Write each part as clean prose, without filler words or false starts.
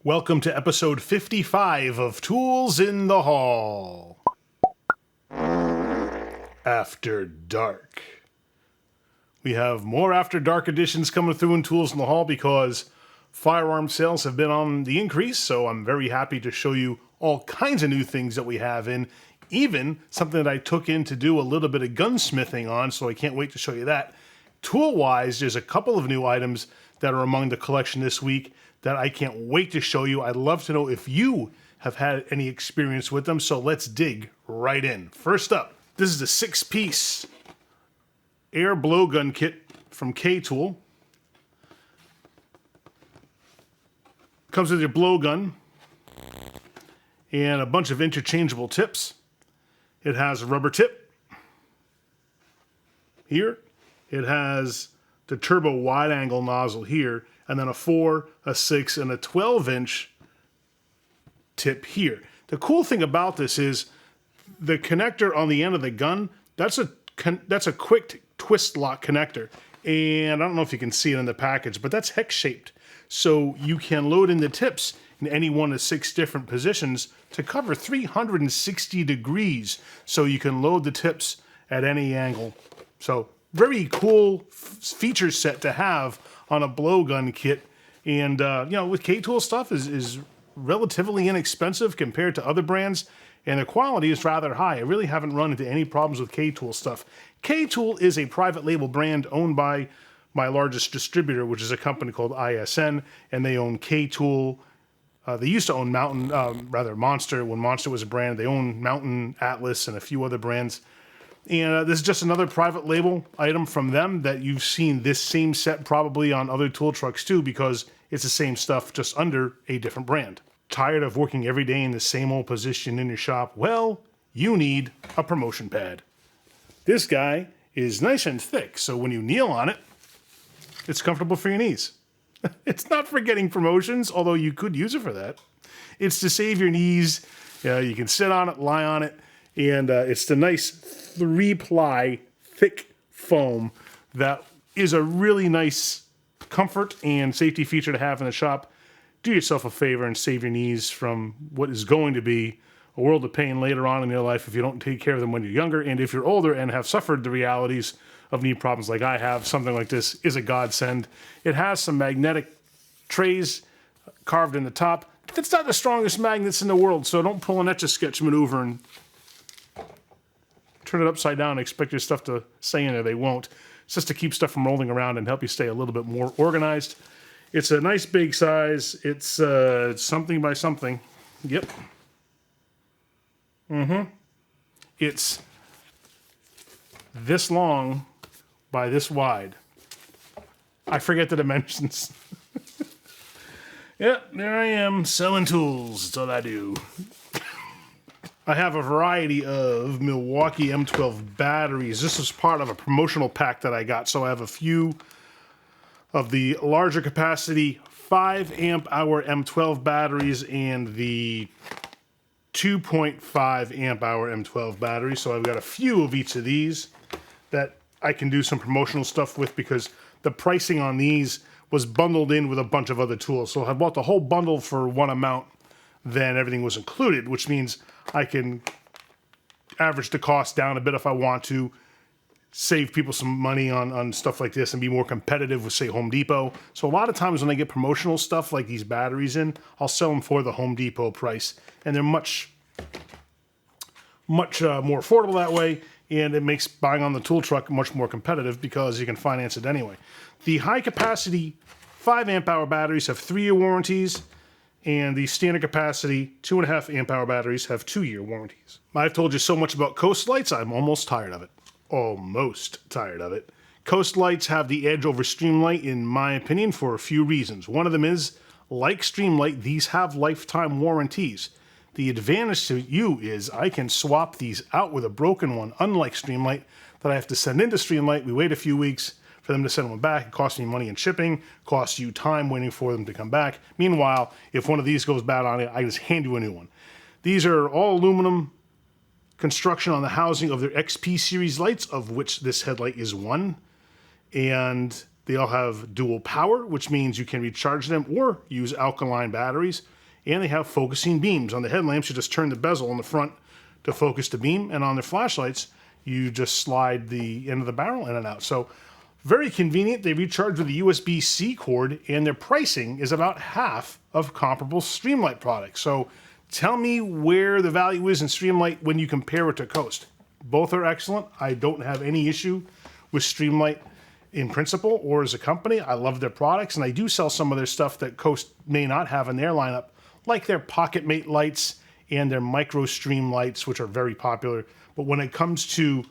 Welcome to episode 55 of Tools in the Hall. After Dark. We have more After Dark editions coming through in Tools in the Hall because firearm sales have been on the increase, so I'm very happy to show you all kinds of new things that we have in, even something that I took in to do a little bit of gunsmithing on, so I can't wait to show you that. Tool-wise, there's a couple of new items that are among the collection this week that I can't wait to show you. I'd love to know if you have had any experience with them, so let's dig right in. First up, this is the 6-piece air blowgun kit from K-Tool. Comes with your blowgun and a bunch of interchangeable tips. It has a rubber tip here. It has the turbo wide angle nozzle here, and then a 4, a 6, and a 12-inch tip here. The cool thing about this is the connector on the end of the gun, that's a quick twist lock connector. And I don't know if you can see it in the package, but that's hex-shaped. So you can load in the tips in any one of 6 different positions to cover 360 degrees. So you can load the tips at any angle. So very cool feature set to have on a blowgun kit. And, with K-Tool stuff is relatively inexpensive compared to other brands, and the quality is rather high. I really haven't run into any problems with K-Tool stuff. K-Tool is a private label brand owned by my largest distributor, which is a company called ISN, and they own K-Tool. They used to own Monster, when Monster was a brand. They own Mountain, Atlas, and a few other brands. And this is just another private label item from them that you've seen this same set probably on other tool trucks too, because it's the same stuff just under a different brand. Tired of working every day in the same old position in your shop? Well, you need a promotion pad. This guy is nice and thick, so when you kneel on it, it's comfortable for your knees. It's not for getting promotions, although you could use it for that. It's to save your knees. You can sit on it, lie on it, and it's the nice 3-ply thick foam that is a really nice comfort and safety feature to have in the shop. Do yourself a favor and save your knees from what is going to be a world of pain later on in your life if you don't take care of them when you're younger. And if you're older and have suffered the realities of knee problems like I have, something like this is a godsend. It has some magnetic trays carved in the top. It's not the strongest magnets in the world, so don't pull an Etch-a-Sketch maneuver and turn it upside down and expect your stuff to stay in there. They won't. It's just to keep stuff from rolling around and help you stay a little bit more organized. It's a nice big size. It's something by something. Yep. It's this long by this wide. I forget the dimensions. Yep, there I am, selling tools. That's all I do. I have a variety of Milwaukee M12 batteries. This is part of a promotional pack that I got, so I have a few of the larger capacity 5 amp hour M12 batteries and the 2.5 amp hour M12 batteries. So I've got a few of each of these that I can do some promotional stuff with because the pricing on these was bundled in with a bunch of other tools. So I bought the whole bundle for one amount, then everything was included, which means I can average the cost down a bit if I want to, save people some money on stuff like this and be more competitive with, say, Home Depot. So a lot of times when I get promotional stuff like these batteries in, I'll sell them for the Home Depot price. And they're much more affordable that way, and it makes buying on the tool truck much more competitive because you can finance it anyway. The high-capacity 5 amp hour batteries have 3-year warranties, and the standard capacity 2.5 amp hour batteries have 2-year warranties. I've told you so much about Coast Lights, I'm almost tired of it. Almost tired of it. Coast Lights have the edge over Streamlight, in my opinion, for a few reasons. One of them is, like Streamlight, these have lifetime warranties. The advantage to you is I can swap these out with a broken one, unlike Streamlight, that I have to send into Streamlight. We wait a few weeks for them to send them back. It costs me money in shipping, costs you time waiting for them to come back. Meanwhile, if one of these goes bad on it, I just hand you a new one. These are all aluminum construction on the housing of their XP series lights, of which this headlight is one. And They all have dual power, which means you can recharge them or use alkaline batteries. And they have focusing beams. On the headlamps, you just turn the bezel on the front to focus the beam, and on their flashlights, you just slide the end of the barrel in and out. So very convenient. They recharge with a USB-C cord, and their pricing is about half of comparable Streamlight products. So tell me where the value is in Streamlight when you compare it to Coast. Both are excellent. I don't have any issue with Streamlight in principle or as a company. I love their products, and I do sell some of their stuff that Coast may not have in their lineup, like their Pocket Mate lights and their Micro Stream lights, which are very popular. But when it comes to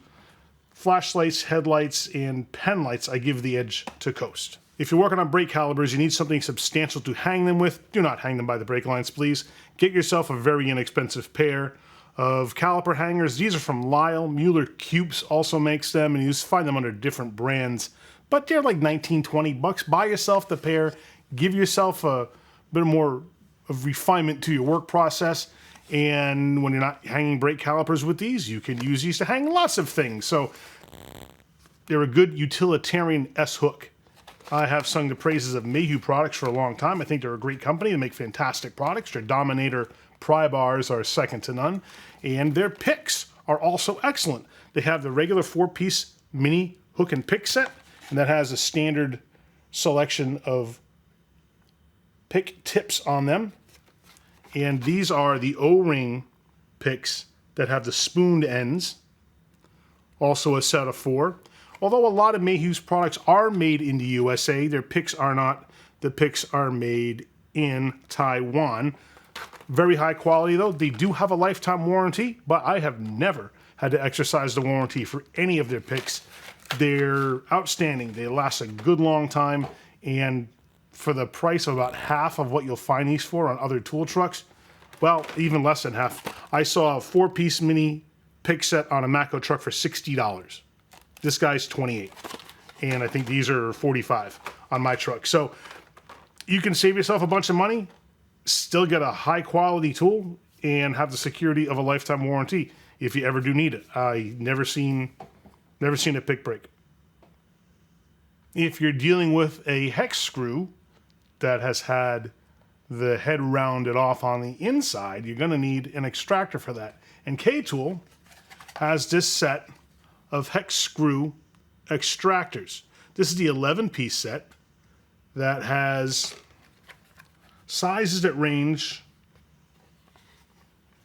flashlights, headlights, and pen lights, I give the edge to Coast. If you're working on brake calibers, you need something substantial to hang them with. Do not hang them by the brake lines, please. Get yourself a very inexpensive pair of caliper hangers. These are from Lyle. Mueller Cubes also makes them, and you just find them under different brands. But they're like 19, 20 bucks. Buy yourself the pair. Give yourself a bit more of refinement to your work process. And when you're not hanging brake calipers with these, you can use these to hang lots of things. So they're a good utilitarian S-hook. I have sung the praises of Mayhew products for a long time. I think they're a great company. They make fantastic products. Their Dominator pry bars are second to none. And their picks are also excellent. They have the regular 4-piece mini hook and pick set, and that has a standard selection of pick tips on them. And these are the O-ring picks that have the spooned ends. Also a set of 4. Although a lot of Mayhew's products are made in the USA, their picks are not. The picks are made in Taiwan. Very high quality though. They do have a lifetime warranty, but I have never had to exercise the warranty for any of their picks. They're outstanding. They last a good long time, and for the price of about half of what you'll find these for on other tool trucks, well, even less than half. I saw a 4-piece mini pick set on a Matco truck for $60. This guy's $28, and I think these are $45 on my truck. So you can save yourself a bunch of money, still get a high-quality tool, and have the security of a lifetime warranty if you ever do need it. I never seen a pick break. If you're dealing with a hex screw that has had the head rounded off on the inside, you're going to need an extractor for that. And K-Tool has this set of hex screw extractors. This is the 11-piece set that has sizes that range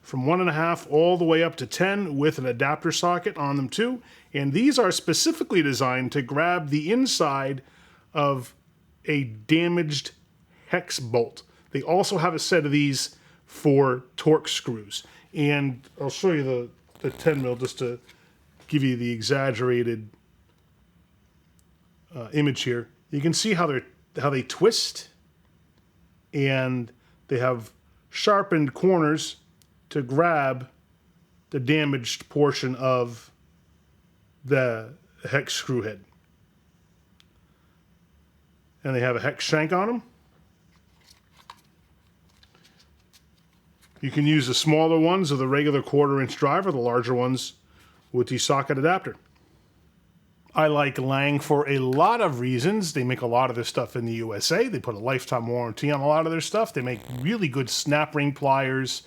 from 1.5 all the way up to 10 with an adapter socket on them too. And these are specifically designed to grab the inside of a damaged hex bolt. They also have a set of these for torque screws. And I'll show you the 10 mil just to give you the exaggerated image here. You can see how they twist, and they have sharpened corners to grab the damaged portion of the hex screw head. And they have a hex shank on them. You can use the smaller ones with a regular 1/4-inch drive, or the larger ones with the socket adapter. I like Lang for a lot of reasons. They make a lot of their stuff in the USA. They put a lifetime warranty on a lot of their stuff. They make really good snap ring pliers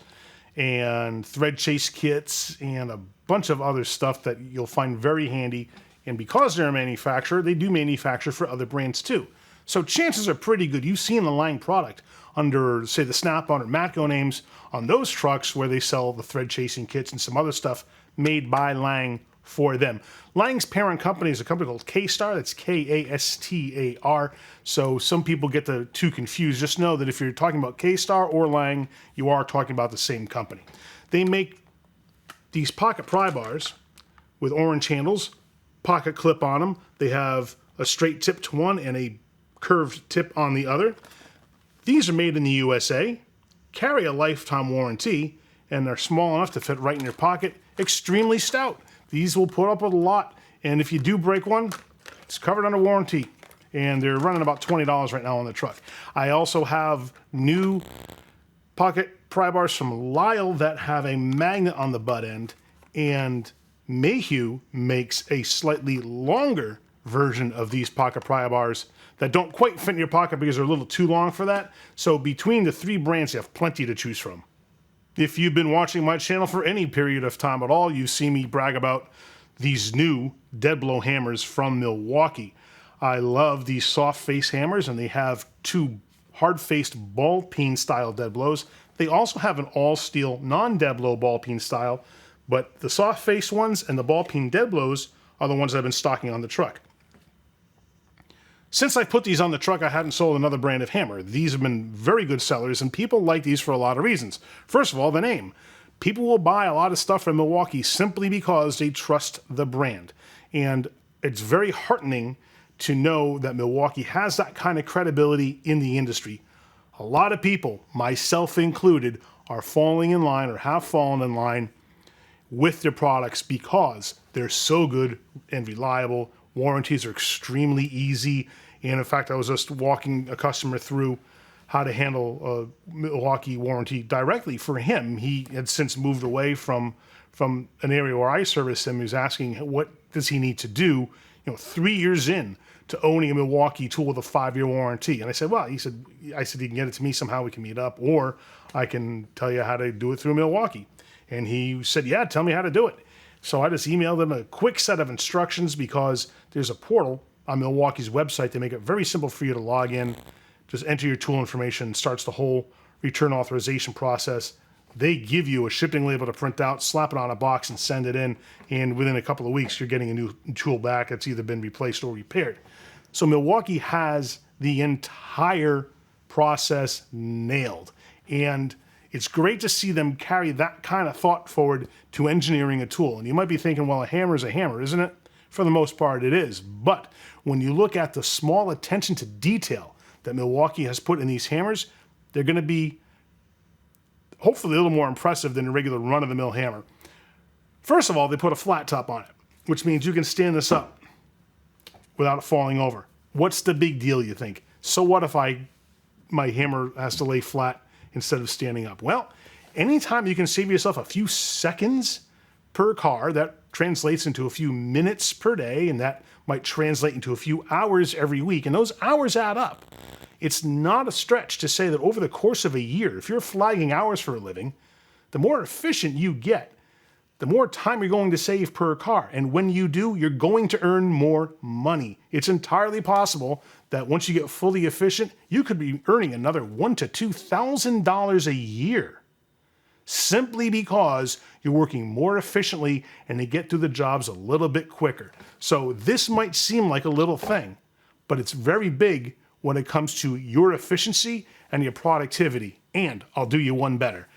and thread chase kits and a bunch of other stuff that you'll find very handy. And because they're a manufacturer, they do manufacture for other brands too. So chances are pretty good you've seen the Lang product under, say, the Snap-on or Matco names on those trucks where they sell the thread chasing kits and some other stuff made by Lang for them. Lang's parent company is a company called K-Star. That's K-A-S-T-A-R. So some people get the two confused. Just know that if you're talking about K-Star or Lang, you are talking about the same company. They make these pocket pry bars with orange handles, pocket clip on them. They have a straight tipped one and a curved tip on the other. These are made in the USA, carry a lifetime warranty, and they're small enough to fit right in your pocket. Extremely stout. These will put up with a lot, and if you do break one, it's covered under warranty, and they're running about $20 right now on the truck. I also have new pocket pry bars from Lyle that have a magnet on the butt end, and Mayhew makes a slightly longer version of these pocket pry bars that don't quite fit in your pocket because they're a little too long for that. So between the 3 brands, you have plenty to choose from. If you've been watching my channel for any period of time at all, you've seen me brag about these new dead blow hammers from Milwaukee. I love these soft face hammers, and they have 2 hard-faced ball peen style dead blows. They also have an all steel non-dead blow ball peen style, but the soft face ones and the ball peen dead blows are the ones that I've been stocking on the truck. Since I put these on the truck, I hadn't sold another brand of hammer. These have been very good sellers, and people like these for a lot of reasons. First of all, the name. People will buy a lot of stuff from Milwaukee simply because they trust the brand. And it's very heartening to know that Milwaukee has that kind of credibility in the industry. A lot of people, myself included, are falling in line or have fallen in line with their products because they're so good and reliable. Warranties are extremely easy. And in fact, I was just walking a customer through how to handle a Milwaukee warranty directly for him. He had since moved away from an area where I service him. He was asking, what does he need to do, 3 years in to owning a Milwaukee tool with a 5-year warranty? And I said, well, I said, he can get it to me somehow, we can meet up, or I can tell you how to do it through Milwaukee. And he said, yeah, tell me how to do it. So I just emailed him a quick set of instructions because there's a portal on Milwaukee's website to make it very simple for you to log in. Just enter your tool information, starts the whole return authorization process. They give you a shipping label to print out, slap it on a box, and send it in. And within a couple of weeks, you're getting a new tool back that's either been replaced or repaired. So Milwaukee has the entire process nailed. And it's great to see them carry that kind of thought forward to engineering a tool. And you might be thinking, well, a hammer is a hammer, isn't it? For the most part, it is. But when you look at the small attention to detail that Milwaukee has put in these hammers, they're going to be hopefully a little more impressive than a regular run-of-the-mill hammer. First of all, they put a flat top on it, which means you can stand this up without it falling over. What's the big deal, you think? So what if my hammer has to lay flat instead of standing up? Well, anytime you can save yourself a few seconds per car, that translates into a few minutes per day, and that might translate into a few hours every week, and those hours add up. It's not a stretch to say that over the course of a year, if you're flagging hours for a living, the more efficient you get, the more time you're going to save per car. And when you do, you're going to earn more money. It's entirely possible that once you get fully efficient, you could be earning another $1,000 to $2,000 a year simply because you're working more efficiently and they get through the jobs a little bit quicker. So this might seem like a little thing, but it's very big when it comes to your efficiency and your productivity. And I'll do you one better.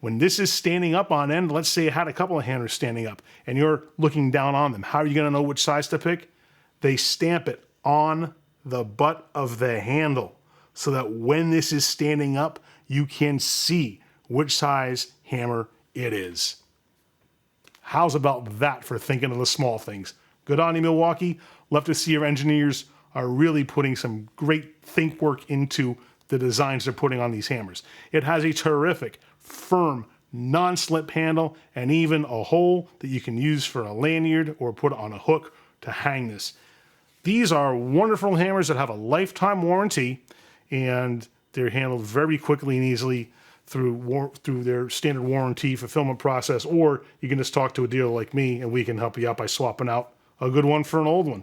When this is standing up on end, let's say you had a couple of hammers standing up and you're looking down on them, how are you going to know which size to pick? They stamp it on the butt of the handle so that when this is standing up, you can see which size hammer it is. How's about that for thinking of the small things? Good on you, Milwaukee. Love to see your engineers are really putting some great think work into the designs they're putting on these hammers. It has a terrific, firm, non-slip handle and even a hole that you can use for a lanyard or put on a hook to hang this. These are wonderful hammers that have a lifetime warranty, and they're handled very quickly and easily through their standard warranty fulfillment process, or you can just talk to a dealer like me and we can help you out by swapping out a good one for an old one.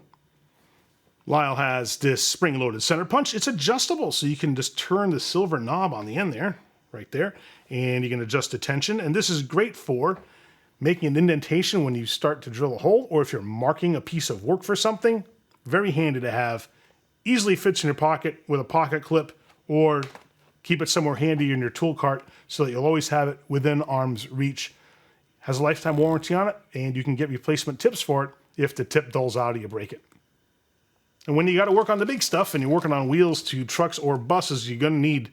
Lyle has this spring-loaded center punch. It's adjustable, so you can just turn the silver knob on the end there, right there, and you can adjust the tension. And this is great for making an indentation when you start to drill a hole, or if you're marking a piece of work for something. Very handy to have. Easily fits in your pocket with a pocket clip, or keep it somewhere handy in your tool cart so that you'll always have it within arm's reach. Has a lifetime warranty on it, and you can get replacement tips for it if the tip dulls out or you break it. And when you got to work on the big stuff and you're working on wheels to trucks or buses, you're going to need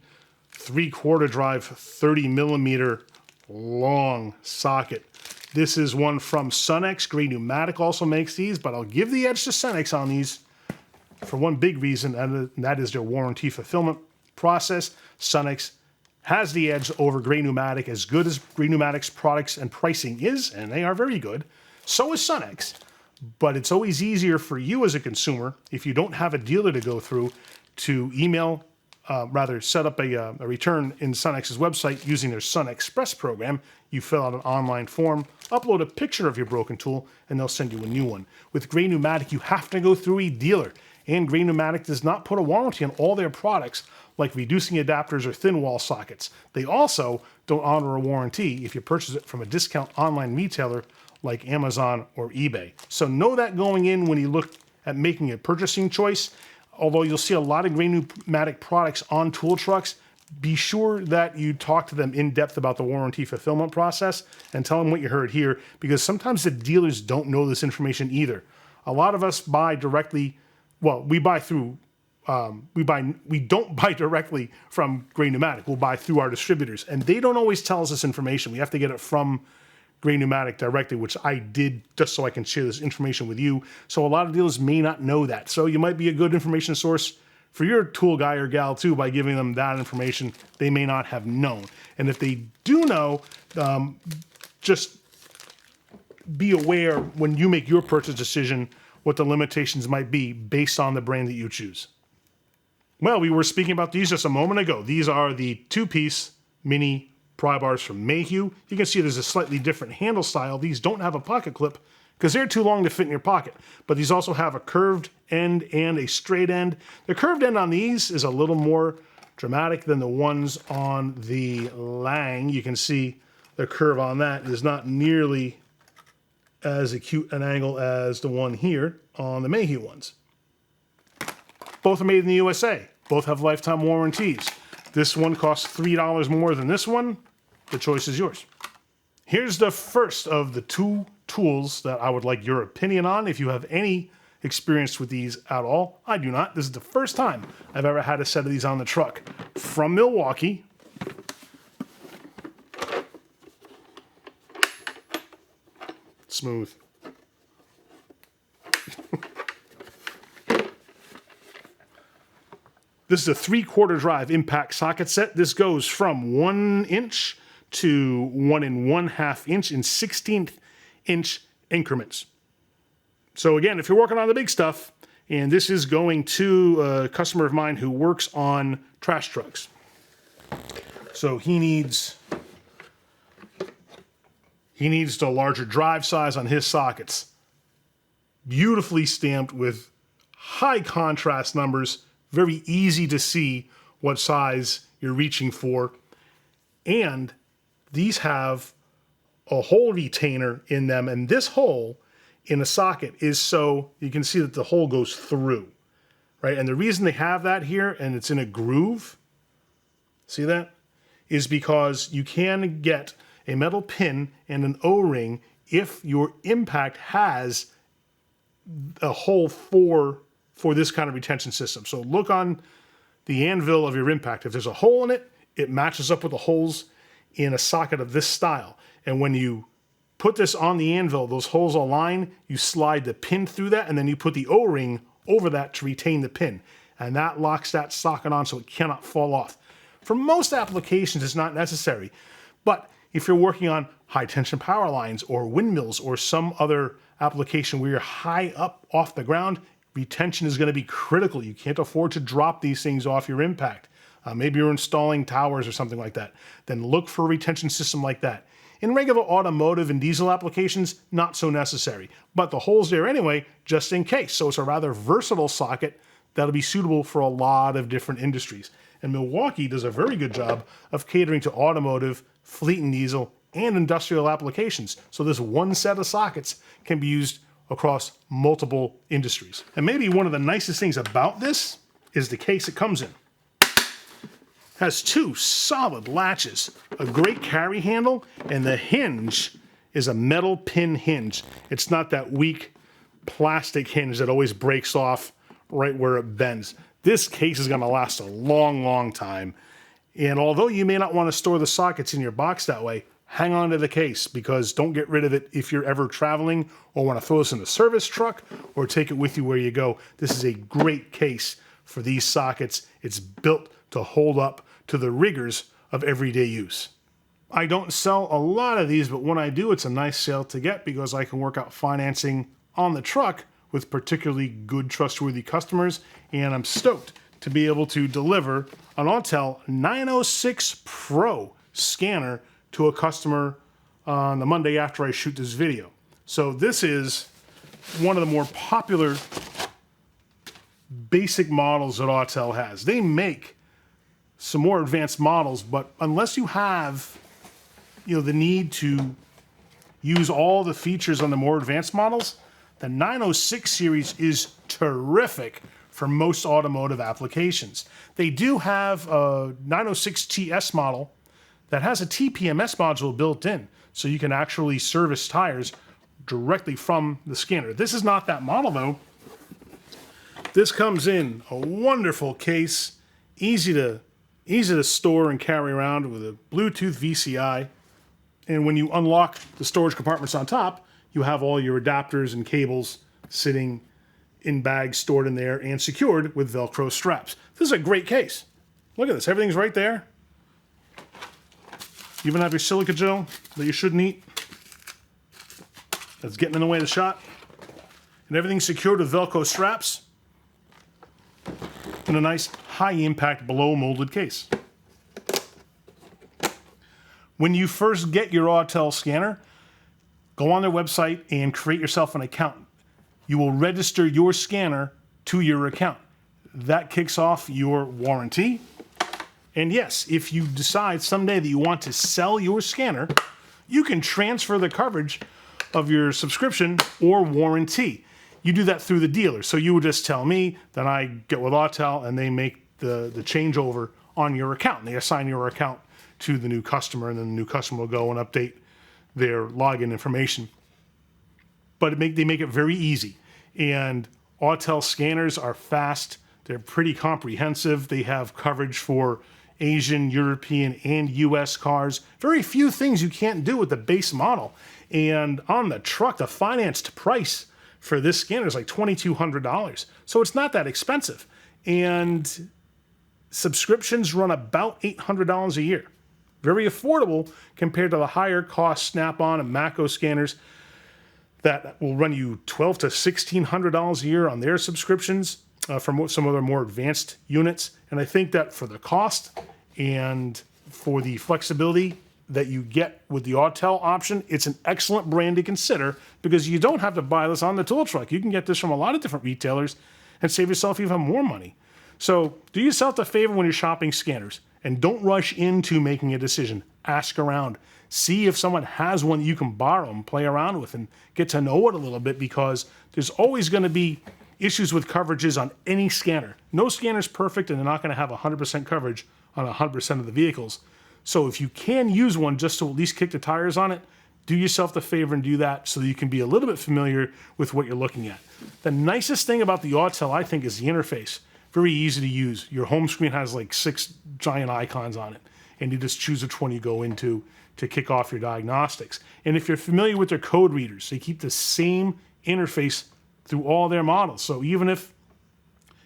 3/4 drive 30mm long socket. This is one from Sunex. Gray Pneumatic also makes these, but I'll give the edge to Sunex on these for one big reason, and that is their warranty fulfillment process. Sunex has the edge over Gray Pneumatic. As good as Gray Pneumatic's products and pricing is, and they are very good, so is Sunex. But it's always easier for you as a consumer, if you don't have a dealer to go through, to set up a return in SunX's website using their Sun Express program. You fill out an online form, upload a picture of your broken tool, and they'll send you a new one. With Gray Pneumatic, you have to go through a dealer, and Gray Pneumatic does not put a warranty on all their products, like reducing adapters or thin wall sockets. They also don't honor a warranty if you purchase it from a discount online retailer like Amazon or eBay. So know that going in when you look at making a purchasing choice. Although you'll see a lot of Gray Pneumatic products on tool trucks, be sure that you talk to them in depth about the warranty fulfillment process and tell them what you heard here, because sometimes the dealers don't know this information either. A lot of us buy directly, well, we don't buy directly from Gray Pneumatic. We'll buy through our distributors, and they don't always tell us this information. We have to get it from Gray Pneumatic directly, which I did just so I can share this information with you. So a lot of dealers may not know that. So you might be a good information source for your tool guy or gal too by giving them that information they may not have known. And if they do know, just be aware when you make your purchase decision what the limitations might be based on the brand that you choose. Well, we were speaking about these just a moment ago. These are the two-piece mini pry bars from Mayhew. You can see there's a slightly different handle style. These don't have a pocket clip because they're too long to fit in your pocket. But these also have a curved end and a straight end. The curved end on these is a little more dramatic than the ones on the Lang. You can see the curve on that is not nearly as acute an angle as the one here on the Mayhew ones. Both are made in the USA. Both have lifetime warranties. This one costs $3 more than this one. The choice is yours. Here's the first of the two tools that I would like your opinion on. If you have any experience with these at all, I do not. This is the first time I've ever had a set of these on the truck. From Milwaukee. Smooth. This is a 3/4 drive impact socket set. This goes from 1 inch to 1 1/2 inch in 1/16 inch increments. So again, if you're working on the big stuff, and this is going to a customer of mine who works on trash trucks. So he needs the larger drive size on his sockets. Beautifully stamped with high contrast numbers. Very easy to see what size you're reaching for. And these have a hole retainer in them, and this hole in a socket is so you can see that the hole goes through, right? And the reason they have that here, and it's in a groove, see that? Is because you can get a metal pin and an O-ring if your impact has a hole for this kind of retention system. So look on the anvil of your impact. If there's a hole in it, it matches up with the holes in a socket of this style. And when you put this on the anvil, those holes align, you slide the pin through that, and then you put the O-ring over that to retain the pin. And that locks that socket on so it cannot fall off. For most applications, it's not necessary. But if you're working on high tension power lines or windmills or some other application where you're high up off the ground, retention is going to be critical. You can't afford to drop these things off your impact. Maybe you're installing towers or something like that. Then look for a retention system like that. In regular automotive and diesel applications, not so necessary. But the hole's there anyway, just in case. So it's a rather versatile socket that'll be suitable for a lot of different industries. And Milwaukee does a very good job of catering to automotive, fleet and diesel, and industrial applications. So this one set of sockets can be used across multiple industries. And maybe one of the nicest things about this is the case it comes in. It has two solid latches, a great carry handle, and the hinge is a metal pin hinge. It's not that weak plastic hinge that always breaks off right where it bends. This case is going to last a long, long time. And although you may not want to store the sockets in your box that way, hang on to the case, because don't get rid of it if you're ever traveling or want to throw this in the service truck or take it with you where you go. This is a great case for these sockets. It's built to hold up to the rigors of everyday use. I don't sell a lot of these, but when I do, it's a nice sale to get because I can work out financing on the truck with particularly good, trustworthy customers, and I'm stoked to be able to deliver an Autel 906 Pro scanner to a customer on the Monday after I shoot this video. So this is one of the more popular basic models that Autel has. They make some more advanced models, but unless you have, the need to use all the features on the more advanced models, the 906 series is terrific for most automotive applications. They do have a 906 TS model that has a TPMS module built in, so you can actually service tires directly from the scanner. This is not that model though. This comes in a wonderful case, easy to store and carry around with a Bluetooth VCI. And when you unlock the storage compartments on top, you have all your adapters and cables sitting in bags stored in there and secured with Velcro straps. This is a great case. Look at this, everything's right there. You even have your silica gel that you shouldn't eat. That's getting in the way of the shot. And everything's secured with Velcro straps in a nice high impact blow molded case. When you first get your Autel scanner, go on their website and create yourself an account. You will register your scanner to your account. That kicks off your warranty. And yes, if you decide someday that you want to sell your scanner, you can transfer the coverage of your subscription or warranty. You do that through the dealer. So you would just tell me, then I get with Autel and they make the changeover on your account. They assign your account to the new customer, and then the new customer will go and update their login information. But they make it very easy. And Autel scanners are fast. They're pretty comprehensive. They have coverage for Asian, European, and US cars. Very few things you can't do with the base model. And on the truck, the financed price for this scanner is like $2,200. So it's not that expensive. And subscriptions run about $800 a year. Very affordable compared to the higher cost Snap-on and Mako scanners that will run you $1,200 to $1,600 a year on their subscriptions for some of their more advanced units. And I think that for the cost and for the flexibility that you get with the Autel option, it's an excellent brand to consider because you don't have to buy this on the tool truck. You can get this from a lot of different retailers and save yourself even more money. So do yourself a favor when you're shopping scanners and don't rush into making a decision. Ask around. See if someone has one that you can borrow and play around with and get to know it a little bit, because there's always going to be issues with coverages on any scanner. No scanner's perfect, and they're not going to have 100% coverage on 100% of the vehicles. So if you can use one just to at least kick the tires on it, do yourself the favor and do that so that you can be a little bit familiar with what you're looking at. The nicest thing about the Autel, I think, is the interface. Very easy to use. Your home screen has like 6 giant icons on it, and you just choose which one you go into to kick off your diagnostics. And if you're familiar with their code readers, they keep the same interface through all their models. So even if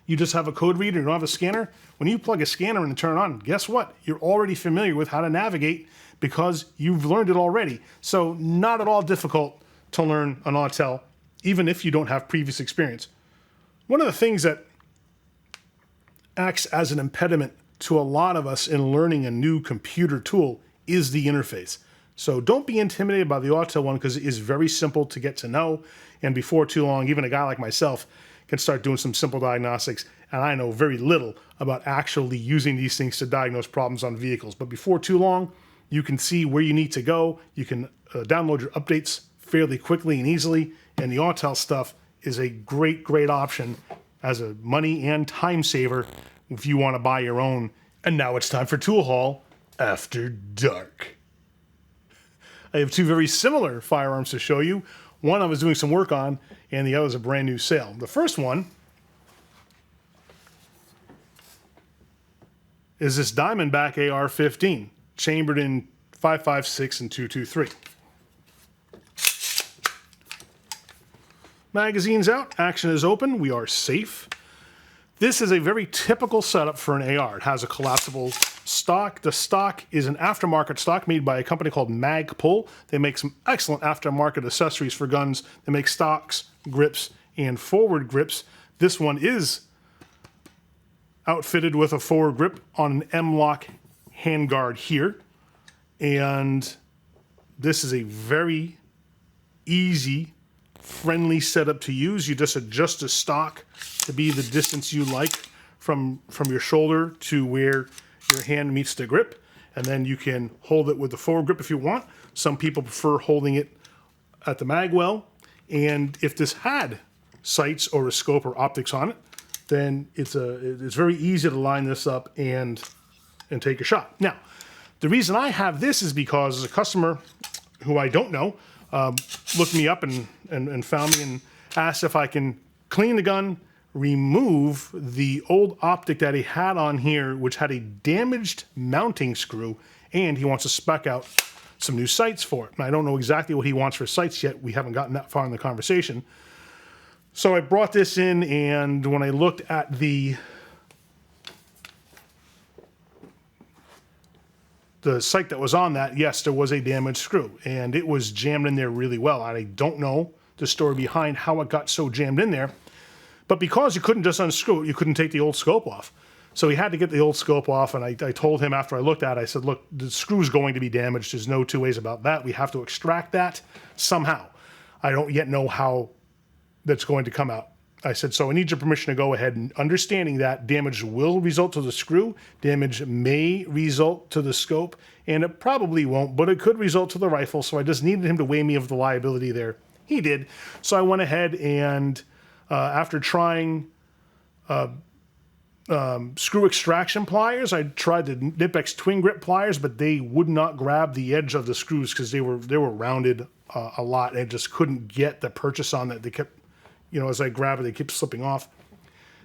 you just have a code reader and don't have a scanner, when you plug a scanner in and turn it on, guess what? You're already familiar with how to navigate because you've learned it already. So not at all difficult to learn an Autel, even if you don't have previous experience. One of the things that acts as an impediment to a lot of us in learning a new computer tool is the interface. So don't be intimidated by the Autel one because it is very simple to get to know. And before too long, even a guy like myself can start doing some simple diagnostics. And I know very little about actually using these things to diagnose problems on vehicles. But before too long, you can see where you need to go. You can download your updates fairly quickly and easily. And the Autel stuff is a great, great option as a money and time saver if you want to buy your own. And now it's time for Tool Haul After Dark. I have 2 very similar firearms to show you. One I was doing some work on, and the other is a brand new sale. The first one is this Diamondback AR-15, chambered in 5.56 and 2.23. Magazine's out, action is open, we are safe. This is a very typical setup for an AR. It has a collapsible stock. The stock is an aftermarket stock made by a company called Magpul. They make some excellent aftermarket accessories for guns. They make stocks, grips, and forward grips. This one is outfitted with a forward grip on an M-lock handguard here. And this is a very easy, friendly setup to use. You just adjust the stock to be the distance you like from your shoulder to where your hand meets the grip. And then you can hold it with the forward grip if you want. Some people prefer holding it at the mag well. And if this had sights or a scope or optics on it, then it's very easy to line this up and take a shot. Now, the reason I have this is because a customer who I don't know looked me up and found me and asked if I can clean the gun, remove the old optic that he had on here, which had a damaged mounting screw, and he wants to spec out some new sights for it. And I don't know exactly what he wants for sights yet. We haven't gotten that far in the conversation. So I brought this in, and when I looked at the sight that was on that, yes, there was a damaged screw, and it was jammed in there really well. I don't know the story behind how it got so jammed in there, but because you couldn't just unscrew it, you couldn't take the old scope off. So he had to get the old scope off, and I told him after I looked at it, I said, look, the screw's going to be damaged. There's no two ways about that. We have to extract that somehow. I don't yet know how that's going to come out. I said, so I need your permission to go ahead, and understanding that damage will result to the screw, damage may result to the scope, and it probably won't, but it could result to the rifle, so I just needed him to weigh me of the liability there. He did. So I went ahead and after trying screw extraction pliers, I tried the Knipex twin grip pliers, but they would not grab the edge of the screws because they were rounded a lot, and I just couldn't get the purchase on that. They kept, as I grab it, they kept slipping off.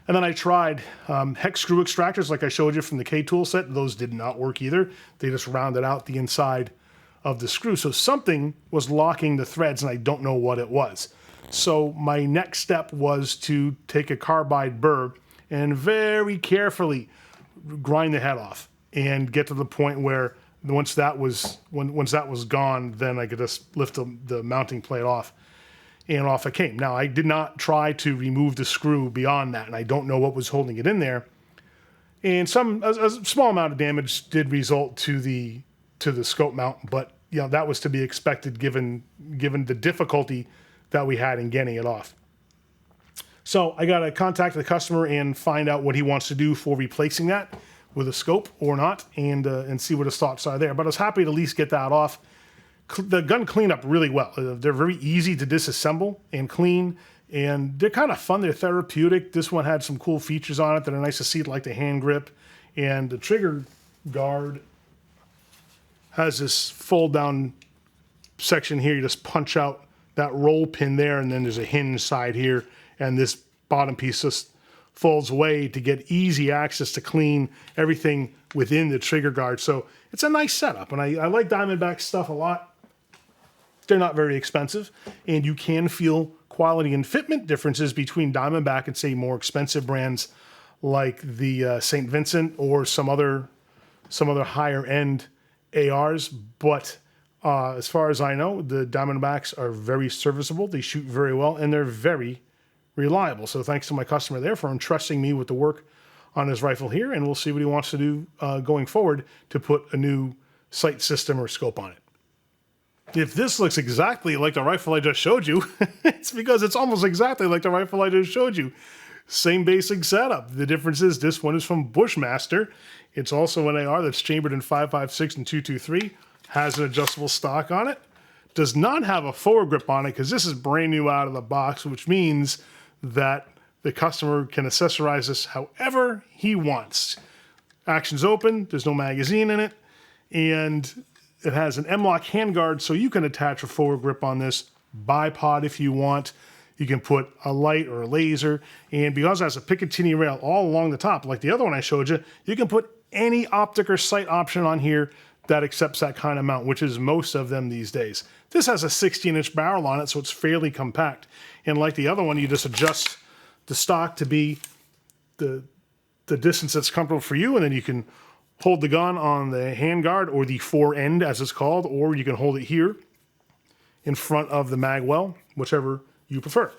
And then I tried hex screw extractors like I showed you from the K-tool set. Those did not work either. They just rounded out the inside of the screw. So something was locking the threads, and I don't know what it was. So my next step was to take a carbide burr and very carefully grind the head off and get to the point where once that was gone, then I could just lift the mounting plate off, and off it came. Now, I did not try to remove the screw beyond that, and I don't know what was holding it in there. And a small amount of damage did result to the scope mount, but that was to be expected given the difficulty that we had in getting it off. So I got to contact the customer and find out what he wants to do for replacing that with a scope or not, and see what his thoughts are there. But I was happy to at least get that off. The gun cleaned up really well. They're very easy to disassemble and clean, and they're kind of fun. They're therapeutic. This one had some cool features on it that are nice to see, like the hand grip, and the trigger guard has this fold down section here. You just punch out that roll pin there, and then there's a hinge side here, and this bottom piece just folds away to get easy access to clean everything within the trigger guard. So it's a nice setup, and I like Diamondback stuff a lot. They're not very expensive, and you can feel quality and fitment differences between Diamondback and, say, more expensive brands like the St. Vincent or some other higher end ARs. But as far as I know, the Diamondbacks are very serviceable. They shoot very well, and they're very reliable. So thanks to my customer there for entrusting me with the work on his rifle here, and we'll see what he wants to do going forward to put a new sight system or scope on it. If this looks exactly like the rifle I just showed you, it's because it's almost exactly like the rifle I just showed you. Same basic setup. The difference is this one is from Bushmaster. It's also an AR that's chambered in 5.56 and 223, has an adjustable stock on it, does not have a forward grip on it because this is brand new out of the box, which means that the customer can accessorize this however he wants. Action's open, there's no magazine in it, and it has an M-lock handguard, so you can attach a forward grip on this, bipod if you want. You can put a light or a laser, and because it has a Picatinny rail all along the top, like the other one I showed you, you can put any optic or sight option on here that accepts that kind of mount, which is most of them these days. This has a 16-inch barrel on it, so it's fairly compact. And like the other one, you just adjust the stock to be the distance that's comfortable for you, and then you can hold the gun on the handguard, or the fore end as it's called, or you can hold it here in front of the mag well, whichever you prefer.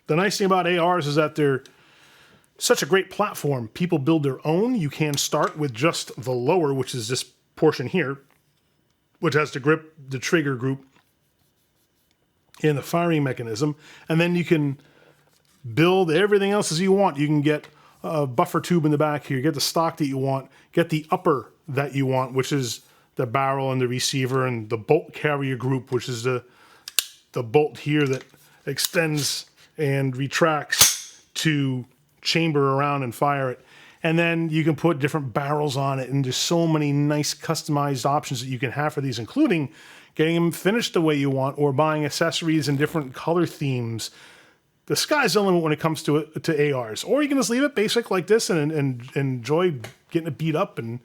The nice thing about ARs is that they're such a great platform. People build their own. You can start with just the lower, which is this portion here, which has the grip, the trigger group, and the firing mechanism. And then you can build everything else as you want. You can get a buffer tube in the back here, get the stock that you want, get the upper that you want, which is the barrel and the receiver, and the bolt carrier group, which is the bolt here that extends and retracts to chamber around and fire it. And then you can put different barrels on it, and there's so many nice customized options that you can have for these, including getting them finished the way you want or buying accessories in different color themes. The sky's the limit when it comes to ARs. Or you can just leave it basic like this and enjoy getting it beat up, and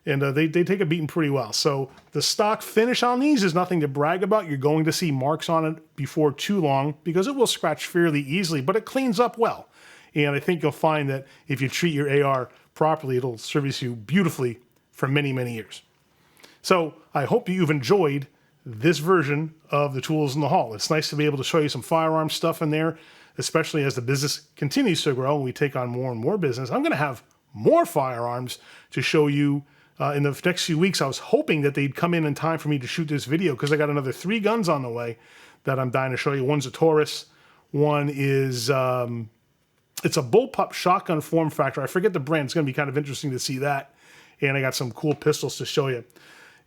they take a beating pretty well. So the stock finish on these is nothing to brag about. You're going to see marks on it before too long because it will scratch fairly easily, but it cleans up well. And I think you'll find that if you treat your AR properly, it'll service you beautifully for many, many years. So I hope you've enjoyed this version of the tools in the hall. It's nice to be able to show you some firearm stuff in there, especially as the business continues to grow and we take on more and more business. I'm going to have more firearms to show you in the next few weeks. I was hoping that they'd come in time for me to shoot this video because I got another 3 guns on the way that I'm dying to show you. One's a Taurus. One is... it's a bullpup shotgun form factor. I forget the brand. It's going to be kind of interesting to see that. And I got some cool pistols to show you,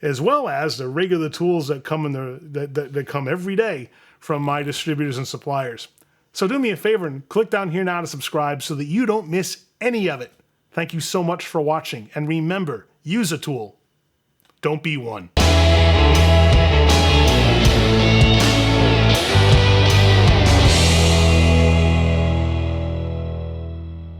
as well as the regular tools that come that come every day from my distributors and suppliers. So do me a favor and click down here now to subscribe so that you don't miss any of it. Thank you so much for watching. And remember, use a tool. Don't be one.